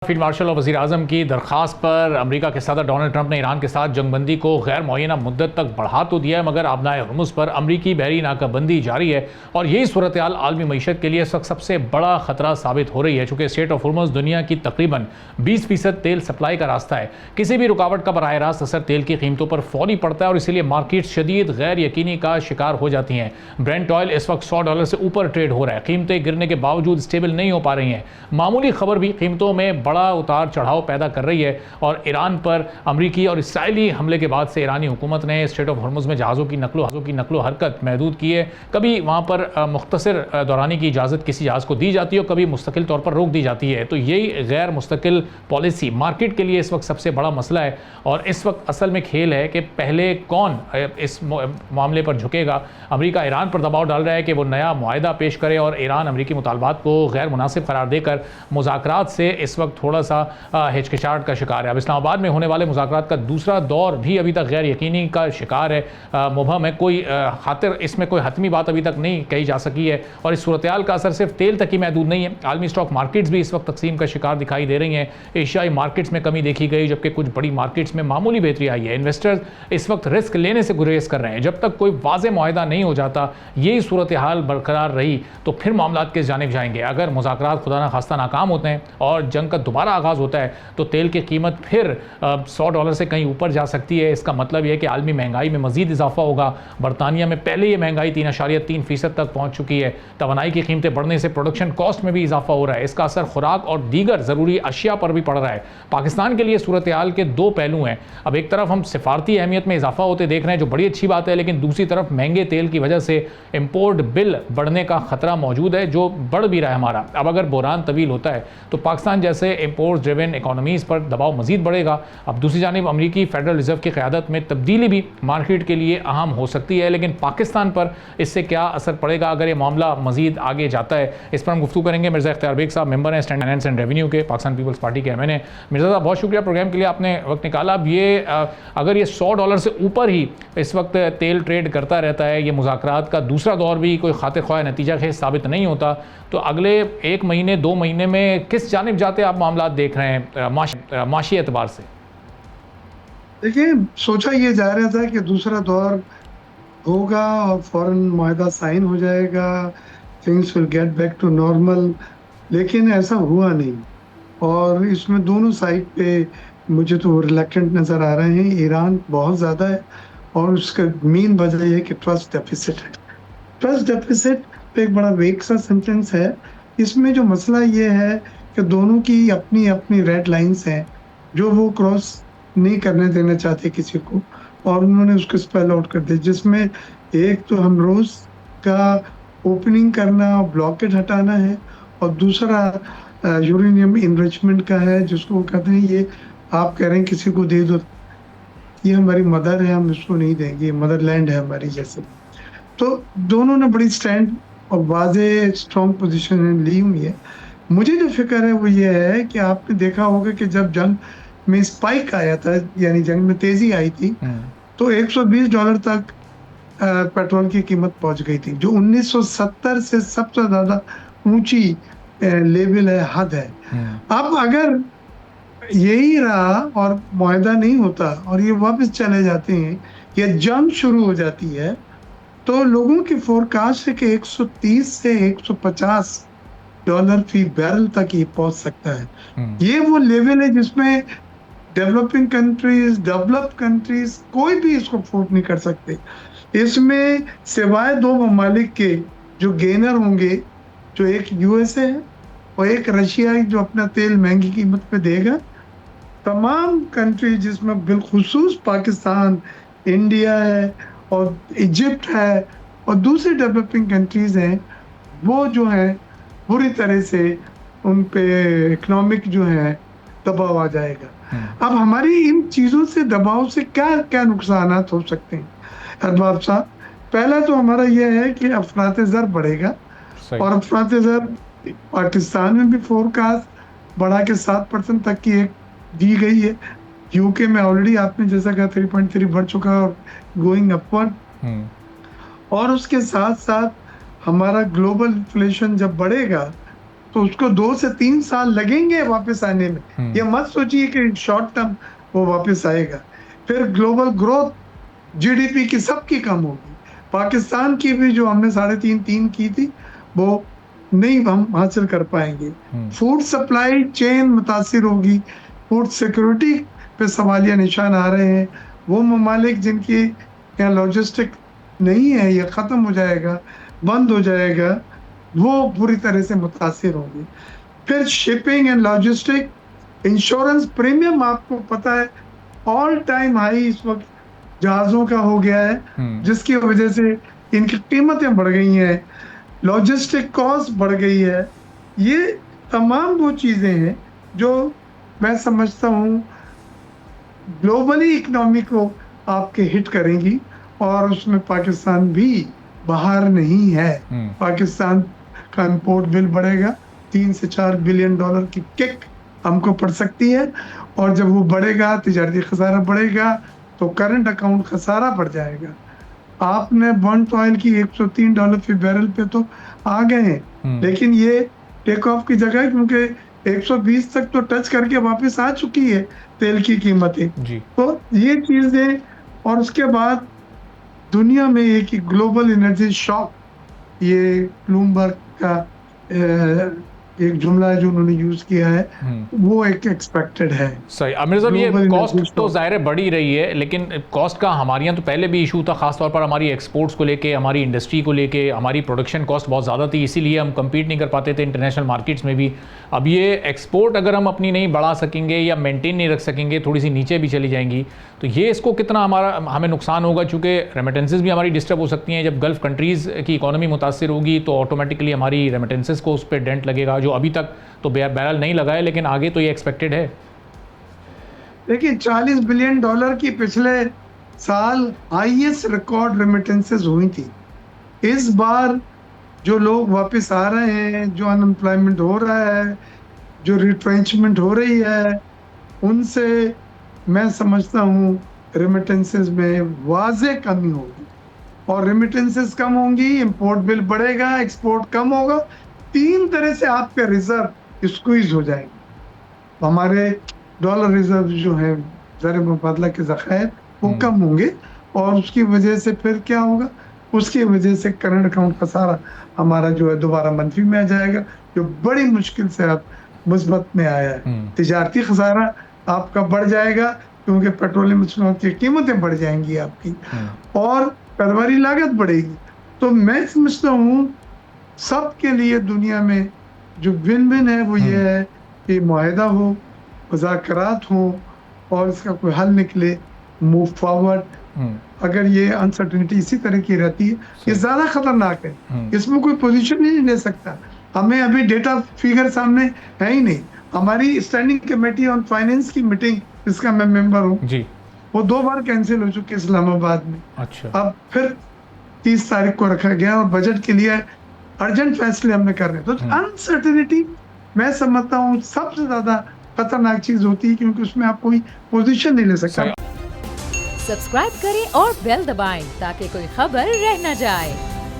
Field marshal और वज़ीर आज़म की दरख्वास्त पर अमेरिका के सदर डोनाल्ड ट्रंप ने ईरान के साथ जंगबंदी को गैर मुअय्यना मुद्दत तक बढ़ा तो दिया है, मगर आबनाए हुर्मुज़ पर अमरीकी बहरी नाकाबंदी जारी है और यही सूरत हाल आलमी मईशत के लिए सबसे बड़ा ख़तरा साबित हो रही है। चूँकि स्ट्रेट ऑफ हुर्मुज़ दुनिया की तकरीबन 20% तेल सप्लाई का रास्ता है। किसी भी रुकावट का बराह रास्त असर तेल की कीमतों पर फौरी पड़ता है और इसीलिए मार्केट शदीद गैर यकीनी का शिकार हो जाती हैं। ब्रेंट ऑयल इस वक्त $100 से ऊपर ट्रेड हो रहा है। कीमतें गिरने के बावजूद स्टेबल नहीं हो पा रही हैं। मामूली खबर भी कीमतों में बड़ा उतार चढ़ाव पैदा कर रही है और ईरान पर अमरीकी और इसराइली हमले के बाद से ईरानी हुकूमत ने स्ट्रेट ऑफ हुर्मुज़ में जहाज़ों की नकलो हरकत महदूद की है। कभी वहाँ पर मुख्तसर दौरानी की इजाज़त किसी जहाज़ को दी जाती है और कभी मुस्तकिल तौर पर रोक दी जाती है। तो यही गैर मुस्तकिल पॉलिसी मार्केट के लिए इस वक्त सबसे बड़ा मसला है और इस वक्त असल में खेल है कि पहले कौन इस मामले पर झुकेगा। अमरीका ईरान पर दबाव डाल रहा है कि वो नया मुआहदा पेश करे और ईरान अमरीकी मुतालबात को गैर मुनासिब करार देकर मुज़ाकरात से इस वक्त थोड़ा सा हिचकिचाहट का शिकार है। अब इस्लामाबाद में होने वाले मुज़ाकरात का दूसरा दौर भी अभी तक गैर यकीनी का शिकार है, मुबहम है। कोई खातिर इसमें कोई हतमी बात अभी तक नहीं कही जा सकी है और इस सूरत हाल का असर सिर्फ तेल तक ही महदूद नहीं है। आलमी स्टॉक मार्केट्स भी इस वक्त तकसीम का शिकार दिखाई दे रही हैं। एशियाई मार्केट्स में कमी देखी गई जबकि कुछ बड़ी मार्केट्स में मामूली बेहतरी आई है। इन्वेस्टर्स इस वक्त रिस्क लेने से गुरेज कर रहे हैं। जब तक कोई वाज़ेह मुआहदा नहीं हो जाता, यही सूरत हाल बरकरार रही तो फिर मामलात किस जानिब जाएंगे। अगर मुज़ाकरात खुदा न खास्ता नाकाम होते हैं और जंग का दोबारा आगाज़ होता है तो तेल की कीमत फिर $100 से कहीं ऊपर जा सकती है। इसका मतलब यह है कि आलमी महंगाई में मजीद इजाफा होगा। बरतानिया में पहले ये महंगाई 3.3% तक पहुंच चुकी है। तवानाई की कीमतें बढ़ने से प्रोडक्शन कॉस्ट में भी इजाफा हो रहा है। इसका असर खुराक और दीगर ज़रूरी अशिया पर भी पड़ रहा है। पाकिस्तान के लिए सूरत हाल के दो पहलू हैं। अब एक तरफ हम सिफारती अहमियत में इजाफा होते देख रहे हैं जो बड़ी अच्छी बात है, लेकिन दूसरी तरफ महंगे तेल की वजह से इम्पोर्ट बिल बढ़ने का खतरा मौजूद है जो बढ़ भी रहा है हमारा। अब अगर बहरान तवील होता है तो पाकिस्तान जैसे इम्पोर्ट ड्रिवन इकोनॉमीज़ पर दबाव मजीद बढ़ेगा। अब दूसरी जानिब अमरीकी फेडरल रिजर्व की क़यादत में तब्दीली भी मार्केट के लिए अहम हो सकती है, लेकिन पाकिस्तान पर इससे क्या असर पड़ेगा अगर ये मामला मजीद आगे जाता है, इस पर हम गुफ्तगू करेंगे। मिर्ज़ा इख्तियार बेग साहब मेंबर हैं स्टैंड फाइनेंस एंड रेवेन्यू के, पाकिस्तान पीपल्स पार्टी के MNA। मिर्ज़ा साहब बहुत शुक्रिया प्रोग्राम के लिए, आपने वक्त निकाला। अब ये अगर ये $100 से ऊपर ही इस वक्त तेल ट्रेड करता रहता है, ये मुज़ाकरात का दूसरा दौर भी कोई खातिर ख्वाह नतीजा खेज साबित नहीं होता, तो अगले 1 महीने 2 महीने में किस जानिब जाते आप मामला देख रहे हैं माशी एतबार से? देखिए, सोचा ये जा रहा था कि दूसरा दौर होगा और फौरन मुआहदा साइन हो जाएगा, things will get back to normal, लेकिन ऐसा हुआ नहीं। और इसमें दोनों साइड पे मुझे तो रिलक्टेंट नज़र आ रहे हैं। ईरान बहुत ज़्यादा है और उसका मेन वजह यह है कि ट्रस्ट डेफिसिट है। ट्रस्ट डेफिसिट पे एक बड़ा वेग सा सेंटेंस है। इसमें जो मसला ये है कि दोनों की अपनी अपनी रेड लाइंस हैं जो वो क्रॉस नहीं करने देना चाहते किसी को, और उन्होंने उसको स्पेल आउट कर दिया, जिसमें एक तो हम रोज का ओपनिंग करना, ब्लॉकेट हटाना है, और दूसरा यूरेनियम इनरिचमेंट का है, जिसको वो कहते हैं ये आप कह रहे हैं किसी को दे दो, ये हमारी मदर है, हम इसको नहीं देंगे, मदरलैंड है हमारी जैसे। तो दोनों ने बड़ी स्टैंड और वाज़ेह स्ट्रॉन्ग पोजीशन ली हुई है। मुझे जो फिक्र है वो ये है कि आपने देखा होगा कि जब जंग में स्पाइक आया था, यानी जंग में तेजी आई थी, तो $120 तक पेट्रोल की कीमत पहुंच गई थी, जो 1970 से सबसे ज्यादा ऊंची लेवल है, हद है। अब अगर यही रहा और मुआहदा नहीं होता और ये वापस चले जाते हैं या जंग शुरू हो जाती है, तो लोगों की फोरकास्ट है कि 130 से $150 फी बैरल तक ये पहुंच सकता है। ये वो लेवल है जिसमें डेवलपिंग कंट्रीज, डेवलप्ड कंट्रीज कोई भी इसको अफोर्ड नहीं कर सकते। इसमें सिवाय 2 ममालिक के जो गेनर होंगे, जो एक USA है और एक रशिया है जो अपना तेल महंगी कीमत पे देगा, तमाम कंट्री जिसमें बिलखुसूस पाकिस्तान, इंडिया है और इजिप्ट है और दूसरी डेवलपिंग कंट्रीज हैं, वो जो है बुरी तरह से उन पे इकोनॉमिक जो है दबाव आ जाएगा। अब हमारी इन चीज़ों से, दबाव से क्या क्या नुकसान हो सकते हैं अरबाब साहब? पहला तो हमारा यह है कि अफरात ज़र बढ़ेगा, और अफरात ज़र पाकिस्तान में भी फोरकास्ट बढ़ा के 7% तक की एक दी गई है। UK में ऑलरेडी आपने जैसा कहा 3.3 बढ़ चुका है और गोइंग अपवर्ड। और उसके साथ साथ हमारा ग्लोबल इन्फ्लेशन जब बढ़ेगा तो उसको 2 से 3 साल लगेंगे वापस आने में। ये मत सोचिए कि शॉर्ट टर्म वो वापस आएगा। फिर ग्लोबल ग्रोथ जीडीपी की सबकी कम होगी। पाकिस्तान की भी जो हमने 3.5-3 की थी वो नहीं हम हासिल कर पाएंगे। फूड सप्लाई चेन मुतासिर होगी। फूड सिक्योरिटी पे सवालिया निशान आ रहे हैं। वो ममालिक जिनकी यहाँ लॉजिस्टिक नहीं है या ख़त्म हो जाएगा, बंद हो जाएगा, वो बुरी तरह से मुतासिर होंगे। फिर shipping and logistic, insurance premium आपको पता है ऑल टाइम हाई इस वक्त जहाज़ों का हो गया है, जिसकी वजह से इनकी कीमतें बढ़ गई हैं, लॉजिस्टिक कॉस्ट बढ़ गई है। ये तमाम वो चीज़ें हैं जो मैं समझता हूँ ग्लोबली इकोनॉमी को आपके हिट करेंगी और उसमें पाकिस्तान भी बाहर नहीं है। पाकिस्तान का इंपोर्ट बिल बढ़ेगा, 3 से 4 बिलियन डॉलर की किक हमको पड़ सकती है, और जब वो बढ़ेगा तिजारती खसारा बढ़ेगा तो करंट अकाउंट खसारा बढ़ जाएगा। आपने बॉन्ड ऑयल की $103 फी बैरल पे तो आ गए हैं, लेकिन ये टेक ऑफ की जगह क्योंकि 120 तक तो टच करके वापस आ चुकी है तेल की कीमतें। तो ये चीजें, और उसके बाद दुनिया में एक ग्लोबल एनर्जी शॉक, ये ब्लूमबर्ग का एक जुमला जो उन्होंने यूज किया है वो एक एक्सपेक्टेड है। सही आमिर साहब, ये कॉस्ट तो ज़ाहिर बढ़ी रही है, लेकिन कॉस्ट का हमारे यहाँ तो पहले भी इशू था, खासतौर पर हमारी एक्सपोर्ट्स को लेके, हमारी इंडस्ट्री को लेके। हमारी प्रोडक्शन कॉस्ट बहुत ज़्यादा थी, इसीलिए हम कम्पीट नहीं कर पाते थे इंटरनेशनल मार्केट्स में भी। अब ये एक्सपोर्ट अगर हम अपनी नहीं बढ़ा सकेंगे या मेंटेन नहीं रख सकेंगे, थोड़ी सी नीचे भी चली जाएंगी, तो ये इसको कितना हमें नुकसान होगा, चूँकि रेमिटेंसेज भी हमारी डिस्टर्ब हो सकती हैं। जब गल्फ़ कंट्रीज़ की इकॉनमी मुतासिर होगी तो ऑटोमेटिकली हमारी रेमिटेंसेज को उस पर डेंट लगेगा, जो अभी तक तो बैरल नहीं लगा है, लेकिन आगे तो ये एक्सपेक्टेड है। देखिए, $40 बिलियन की पिछले साल हाईएस्ट रिकॉर्ड रेमिटेंसेज हुई थी। इस बार जो लोग वापस आ रहे हैं, जो अनएम्प्लॉयमेंट हो रहा है, जो रिट्रेंचमेंट हो रही है, उनसे मैं समझता हूँ रेमिटेंसेज में वाज़े कमी होगी, और रेमिटेंसेज कम होंगी, इंपोर्ट बिल बढ़ेगा, एक्सपोर्ट कम होगा। 3 तरह से आपके रिजर्व स्क्वीज हो जाएंगे। हमारे डॉलर रिजर्व जो है ज़र मुबादला के ज़खायर वो कम होंगे, और उसकी वजह से फिर क्या होगा, उसकी वजह से करंट अकाउंट खसारा हमारा जो है दोबारा मंफी में आ जाएगा, जो बड़ी मुश्किल से अब मुस्बत में आया है। तिजारती खसारा आपका बढ़ जाएगा क्योंकि पेट्रोलियम मसनूआत की कीमतें बढ़ जाएंगी आपकी, और पैदावारी लागत बढ़ेगी। तो मैं समझता हूँ सबके लिए दुनिया में जो विन विन है वो ये है कि मुआहदा हो, मुज़ाकरात हो, और इसका कोई हल निकले, मूव फॉरवर्ड। अगर ये अनसर्टेनिटी इसी तरह की रहती है, ये ज़्यादा खतरनाक है, इसमें कोई पोजीशन नहीं ले सकता। हमें अभी डेटा फिगर सामने है ही नहीं। हमारी स्टैंडिंग कमेटी ऑन फाइनेंस की मीटिंग, जिसका मैं मेंबर हूँ, वो 2 बार कैंसिल हो चुकी है इस्लामाबाद में। अच्छा। अब फिर 30 तारीख को रखा गया, और बजट के लिए अर्जेंट फैसले हमने कर रहे हैं। तो अनसर्टेनिटी मैं समझता हूँ सबसे ज्यादा खतरनाक चीज होती है, क्योंकि उसमें आप कोई पोजीशन नहीं ले सकते। सब्सक्राइब करें और बेल दबाएं ताकि कोई खबर रह न जाए।